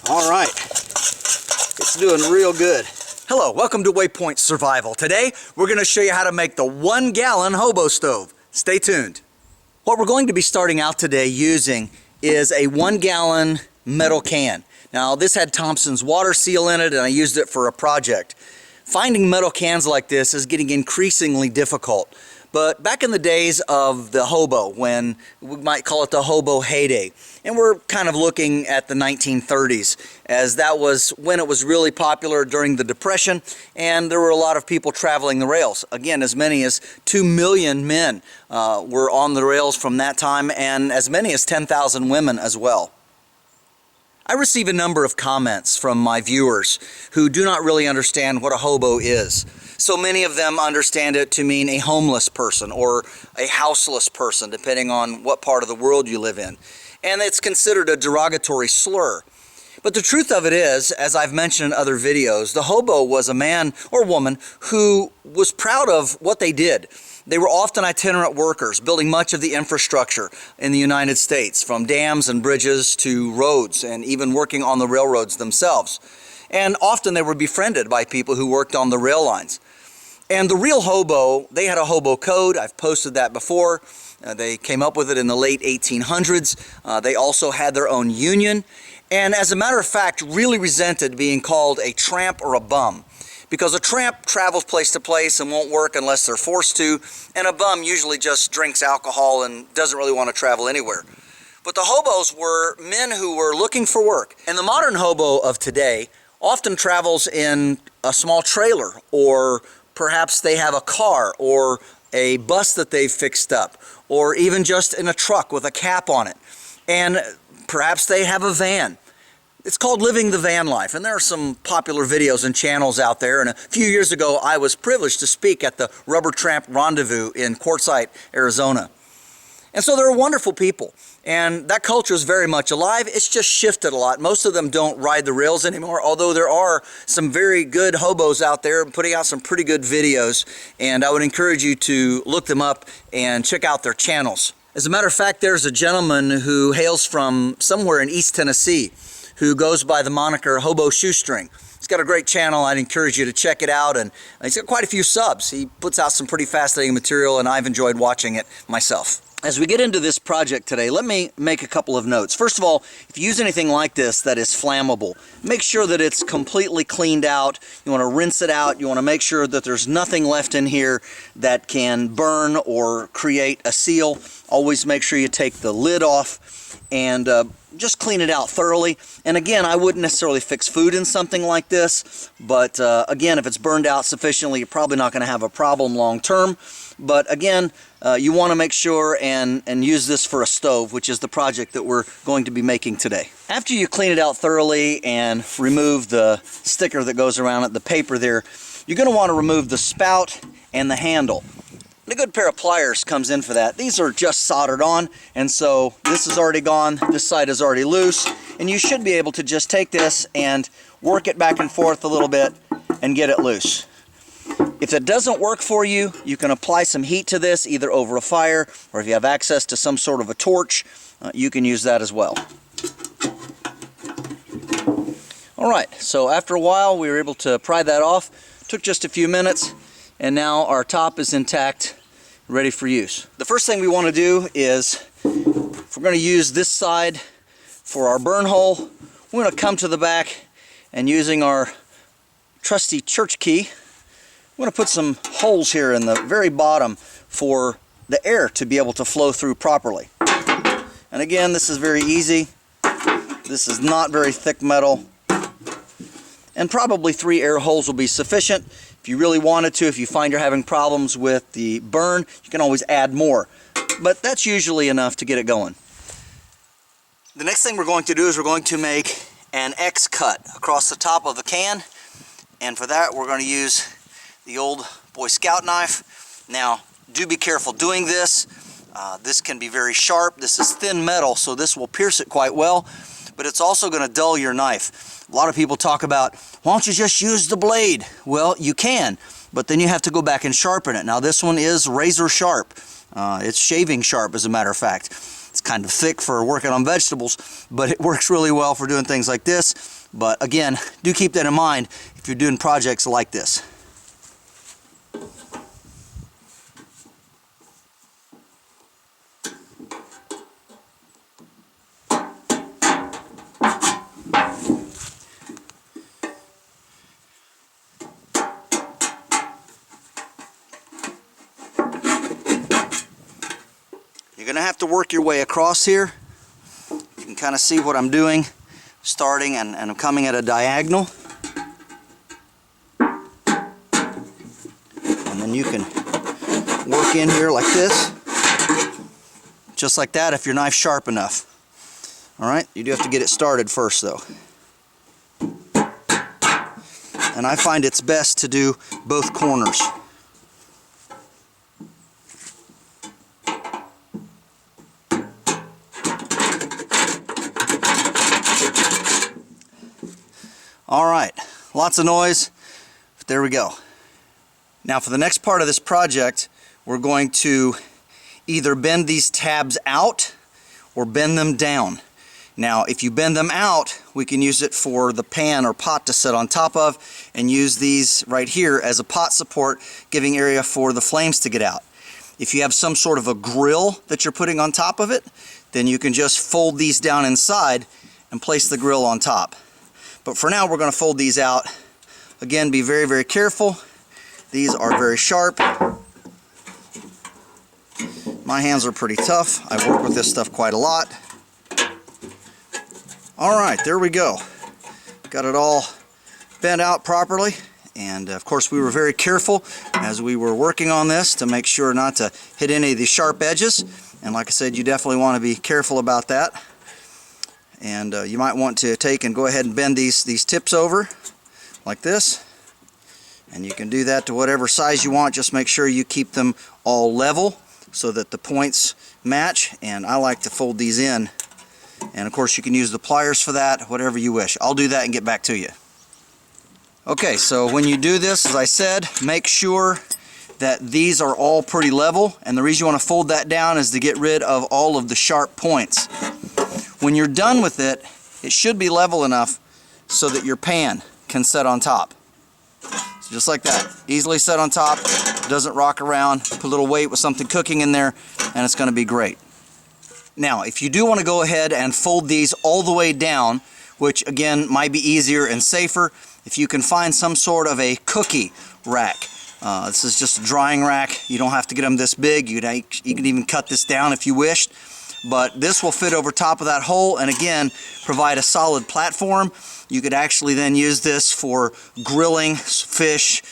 All right, it's doing real good. Hello, welcome to Waypoint Survival. Today, we're going to show you how to make the 1 gallon hobo stove. Stay tuned. What we're going to be starting out today using is a 1 gallon metal can. Now, this had Thompson's water seal in it, and I used it for a project. Finding metal cans like this is getting increasingly difficult. But back in the days of the hobo, when we might call it the hobo heyday, and we're kind of looking at the 1930s, as that was when it was really popular during the Depression, and there were a lot of people traveling the rails. Again, as many as 2 million men were on the rails from that time, and as many as 10,000 women as well. I receive a number of comments from my viewers who do not really understand what a hobo is. So many of them understand it to mean a homeless person or a houseless person, depending on what part of the world you live in. And it's considered a derogatory slur. But the truth of it is, as I've mentioned in other videos, the hobo was a man or woman who was proud of what they did. They were often itinerant workers, building much of the infrastructure in the United States, from dams and bridges to roads, and even working on the railroads themselves. And often they were befriended by people who worked on the rail lines. And the real hobo, they had a hobo code. I've posted that before. They came up with it in the late 1800s. They also had their own union. And as a matter of fact, really resented being called a tramp or a bum. Because a tramp travels place to place and won't work unless they're forced to, and a bum usually just drinks alcohol and doesn't really want to travel anywhere. But the hobos were men who were looking for work. And the modern hobo of today often travels in a small trailer, or perhaps they have a car or a bus that they've fixed up, or even just in a truck with a cap on it. And perhaps they have a van. It's called living the van life, and there are some popular videos and channels out there. And a few years ago, I was privileged to speak at the Rubber Tramp Rendezvous in Quartzsite, Arizona. And so they're wonderful people, and that culture is very much alive. It's just shifted a lot. Most of them don't ride the rails anymore, although there are some very good hobos out there putting out some pretty good videos, and I would encourage you to look them up and check out their channels. As a matter of fact, there's a gentleman who hails from somewhere in East Tennessee who goes by the moniker Hobo Shoestring. He's got a great channel. I'd encourage you to check it out, and he's got quite a few subs. He puts out some pretty fascinating material, and I've enjoyed watching it myself. As we get into this project today, let me make a couple of notes. First of all, if you use anything like this that is flammable, make sure that it's completely cleaned out. You want to rinse it out. You want to make sure that there's nothing left in here that can burn or create a seal. Always make sure you take the lid off and just clean it out thoroughly. And again, I wouldn't necessarily fix food in something like this, but again, if it's burned out sufficiently, you're probably not going to have a problem long term. But again, you want to make sure and use this for a stove, which is the project that we're going to be making today. After you clean it out thoroughly and remove the sticker that goes around it, the paper there, you're going to want to remove the spout and the handle. And a good pair of pliers comes in for that. These are just soldered on, and so this is already gone, this side is already loose, and you should be able to just take this and work it back and forth a little bit and get it loose. If it doesn't work for you, you can apply some heat to this, either over a fire, or if you have access to some sort of a torch, you can use that as well. Alright, so after a while we were able to pry that off. Took just a few minutes, and now our top is intact, ready for use. The first thing we want to do is, if we're going to use this side for our burn hole, we're going to come to the back, and using our trusty church key, I'm going to put some holes here in the very bottom for the air to be able to flow through properly. And again, this is very easy. This is not very thick metal. And probably 3 air holes will be sufficient. If you really wanted to, if you find you're having problems with the burn, you can always add more. But that's usually enough to get it going. The next thing we're going to do is we're going to make an X cut across the top of the can. And for that, we're going to use the old Boy Scout knife. Now, do be careful doing this. This can be very sharp. This is thin metal, so this will pierce it quite well, but it's also going to dull your knife. A lot of people talk about, why don't you just use the blade? Well, you can, but then you have to go back and sharpen it. Now, this one is razor sharp. It's shaving sharp, as a matter of fact. It's kind of thick for working on vegetables, but it works really well for doing things like this. But again, do keep that in mind if you're doing projects like this. You're going to have to work your way across here. You can kind of see what I'm doing, starting and I'm coming at a diagonal. And then you can work in here like this, just like that if your knife's sharp enough. Alright, you do have to get it started first though. And I find it's best to do both corners. Alright, lots of noise, but there we go. Now for the next part of this project, we're going to either bend these tabs out or bend them down. Now if you bend them out, we can use it for the pan or pot to sit on top of and use these right here as a pot support, giving area for the flames to get out. If you have some sort of a grill that you're putting on top of it, then you can just fold these down inside and place the grill on top. But for now, we're going to fold these out. Again, be very, very careful. These are very sharp. My hands are pretty tough. I work with this stuff quite a lot. Alright, there we go. Got it all bent out properly. And of course, we were very careful as we were working on this to make sure not to hit any of the sharp edges. And like I said, you definitely want to be careful about that. And you might want to take and go ahead and bend these tips over like this, and you can do that to whatever size you want. Just make sure you keep them all level so that the points match. And I like to fold these in, and of course you can use the pliers for that, whatever you wish. I'll do that and get back to you. Okay, so when you do this, as I said, make sure that these are all pretty level, and the reason you want to fold that down is to get rid of all of the sharp points. When you're done with it, it should be level enough so that your pan can set on top. So just like that, easily set on top, doesn't rock around, put a little weight with something cooking in there, and it's going to be great. Now, if you do want to go ahead and fold these all the way down, which again might be easier and safer, if you can find some sort of a cookie rack. This is just a drying rack. You don't have to get them this big. You can even cut this down if you wished. But this will fit over top of that hole and again provide a solid platform. You could actually then use this for grilling fish,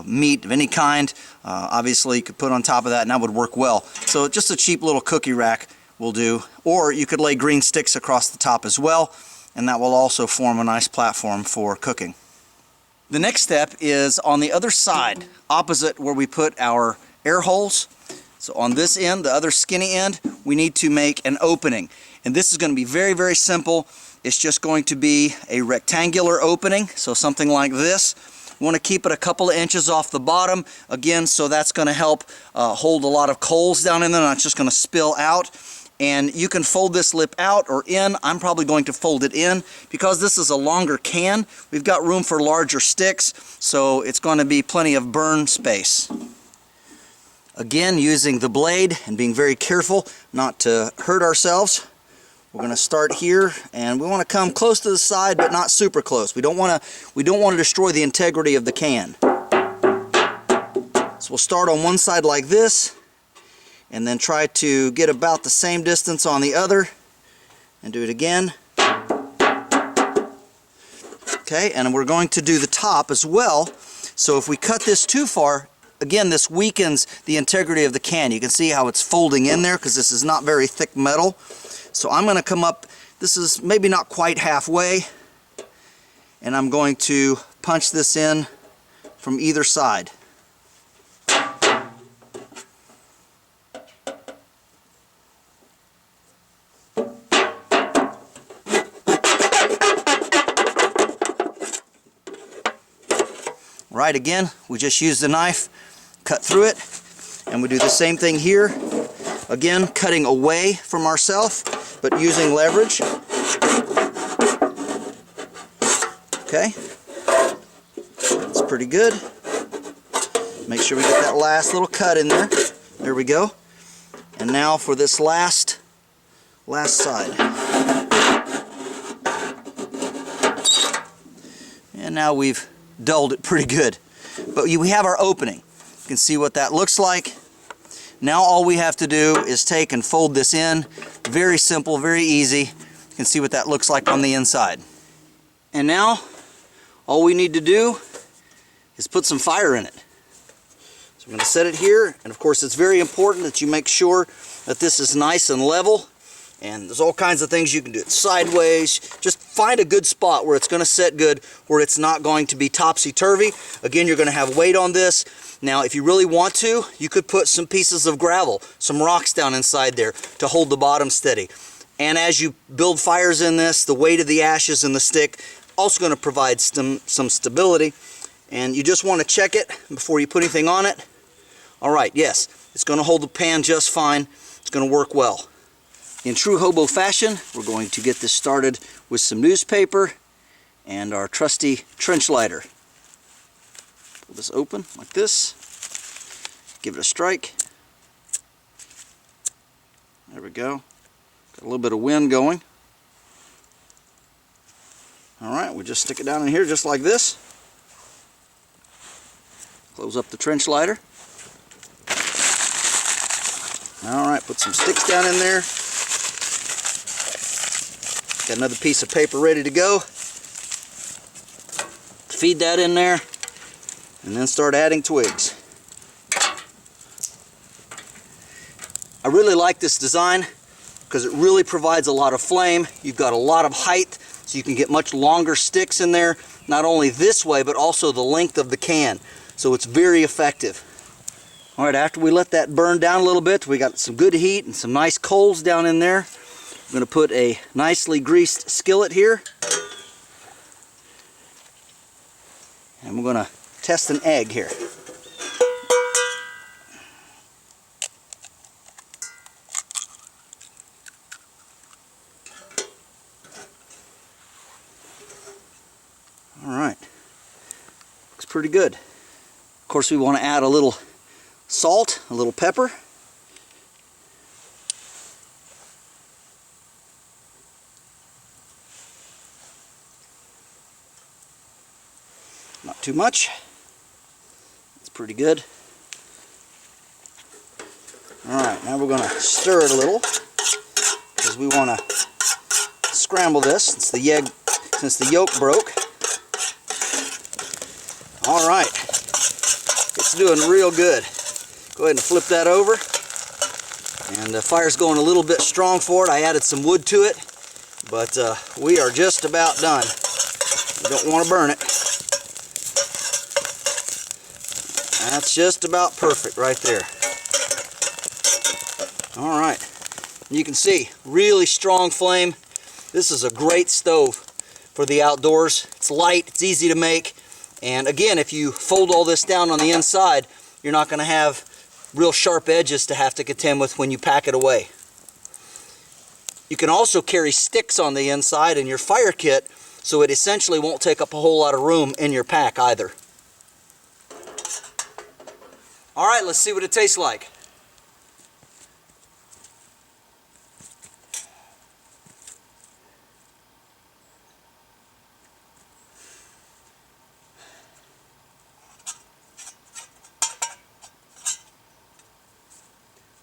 meat of any kind. Obviously you could put on top of that and that would work well. So just a cheap little cookie rack will do. Or you could lay green sticks across the top as well, and that will also form a nice platform for cooking. The next step is on the other side, opposite where we put our air holes. So on this end, the other skinny end, we need to make an opening. And this is going to be very, very simple. It's just going to be a rectangular opening, so something like this. We want to keep it a couple of inches off the bottom, again, so that's going to help hold a lot of coals down in there, not just going to spill out. And you can fold this lip out or in. I'm probably going to fold it in because this is a longer can. We've got room for larger sticks, so it's going to be plenty of burn space. Again, using the blade and being very careful not to hurt ourselves. We're going to start here, and we want to come close to the side, but not super close. We don't want to destroy the integrity of the can. So we'll start on one side like this, and then try to get about the same distance on the other, and do it again. Okay, and we're going to do the top as well. So if we cut this too far, again, this weakens the integrity of the can. You can see how it's folding in there because this is not very thick metal. So I'm going to come up, this is maybe not quite halfway, and I'm going to punch this in from either side. Right, again, we just use the knife, cut through it, and we do the same thing here. Again, cutting away from ourselves, but using leverage. Okay, that's pretty good. Make sure we get that last little cut in there. There we go. And now for this last side. And now we've dulled it pretty good. But we have our opening. You can see what that looks like. Now all we have to do is take and fold this in. Very simple, very easy. You can see what that looks like on the inside. And now all we need to do is put some fire in it. So we're going to set it here, and of course it's very important that you make sure that this is nice and level. And there's all kinds of things you can do. It sideways. Just find a good spot where it's going to set good, where it's not going to be topsy-turvy. Again, you're going to have weight on this. Now, if you really want to, you could put some pieces of gravel, some rocks down inside there to hold the bottom steady. And as you build fires in this, the weight of the ashes and the stick also going to provide some stability. And you just want to check it before you put anything on it. All right, yes, it's going to hold the pan just fine. It's going to work well. In true hobo fashion, we're going to get this started with some newspaper and our trusty trench lighter. Pull this open like this. Give it a strike. There we go. Got a little bit of wind going. Alright, we just stick it down in here just like this. Close up the trench lighter. Alright, put some sticks down in there. Got another piece of paper ready to go. Feed that in there, and then start adding twigs. I really like this design because it really provides a lot of flame. You've got a lot of height, so you can get much longer sticks in there, not only this way, but also the length of the can. So it's very effective. All right, after we let that burn down a little bit, we got some good heat and some nice coals down in there. I'm going to put a nicely greased skillet here. And we're going to test an egg here. All right. Looks pretty good. Of course, we want to add a little salt, a little pepper. Not too much. It's pretty good. Alright, now we're going to stir it a little because we want to scramble this since the yolk broke. Alright, it's doing real good. Go ahead and flip that over. And the fire's going a little bit strong for it. I added some wood to it, but we are just about done. You don't want to burn it. That's just about perfect right there. All right, you can see really strong flame. This is a great stove for the outdoors. It's light, it's easy to make, and again, if you fold all this down on the inside, you're not going to have real sharp edges to have to contend with when you pack it away. You can also carry sticks on the inside in your fire kit, so it essentially won't take up a whole lot of room in your pack either. All right, let's see what it tastes like.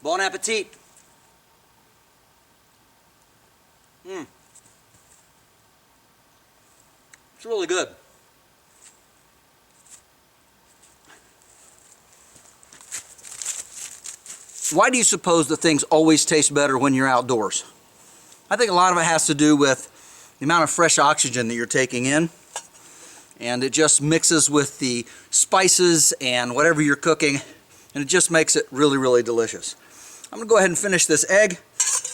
Bon appetit. It's really good. Why do you suppose that things always taste better when you're outdoors? I think a lot of it has to do with the amount of fresh oxygen that you're taking in, and it just mixes with the spices and whatever you're cooking, and it just makes it really, really delicious. I'm going to go ahead and finish this egg,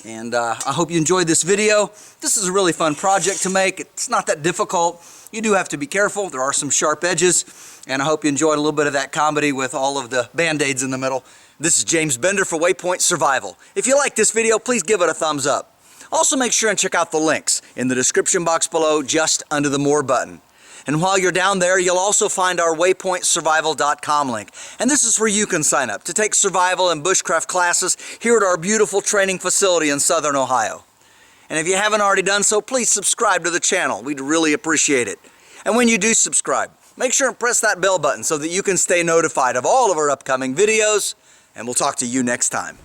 and I hope you enjoyed this video. This is a really fun project to make. It's not that difficult. You do have to be careful. There are some sharp edges, and I hope you enjoyed a little bit of that comedy with all of the band-aids in the middle. This is James Bender for Waypoint Survival. If you like this video, please give it a thumbs up. Also make sure and check out the links in the description box below just under the More button. And while you're down there, you'll also find our waypointsurvival.com link. And this is where you can sign up to take survival and bushcraft classes here at our beautiful training facility in Southern Ohio. And if you haven't already done so, please subscribe to the channel. We'd really appreciate it. And when you do subscribe, make sure and press that bell button so that you can stay notified of all of our upcoming videos. And we'll talk to you next time.